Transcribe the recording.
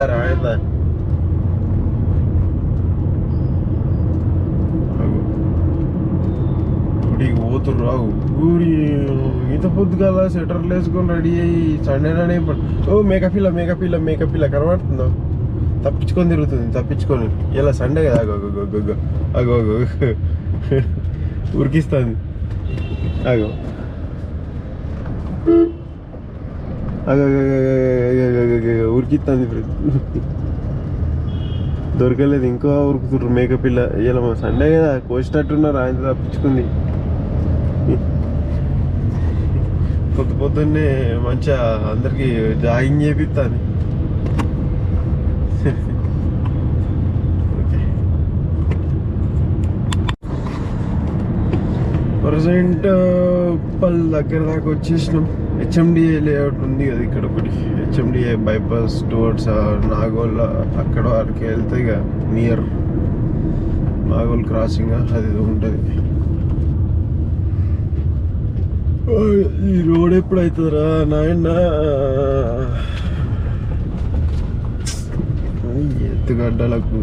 రాయదా ఊరికి పోతుర్రు ఊరి ఇంత పొద్దుగాల స్వెటర్లు వేసుకొని రెడీ అయ్యి సండే నాడే ఓ మేకపిల్ల కనబడుతుందో తప్పించుకొని తిరుగుతుంది తప్పించుకొని ఇలా సండే కదా అగో ఉరికిస్తుంది అగో ఉరికిస్తుంది దొరకలేదు ఇంకో ఉరుకుతుర్రు మేకపిల్ల ఇలా సండే కదా కోసినట్టున్నారు ఆయన తప్పించుకుంది పొద్దున్నే మంచిగా అందరికి జాగింగ్ చేపిస్తాను ప్రజెంట్ ఉప్పల్ దగ్గర దాకా వచ్చేసినాం. హెచ్ఎండిఏ లేఅవుట్ ఉంది కదా ఇక్కడ ఒకటి, హెచ్ఎండిఏ బైపాస్ టువర్డ్స్ నాగోల్ అక్కడ వరకు వెళ్తే ఇక నియర్ నాగోల్ క్రాసింగ్ అది ఉంటుంది. ఈ రోడ్ ఎప్పుడు అవుతుందిరా నాయన, ఎత్తుగడ్డలకు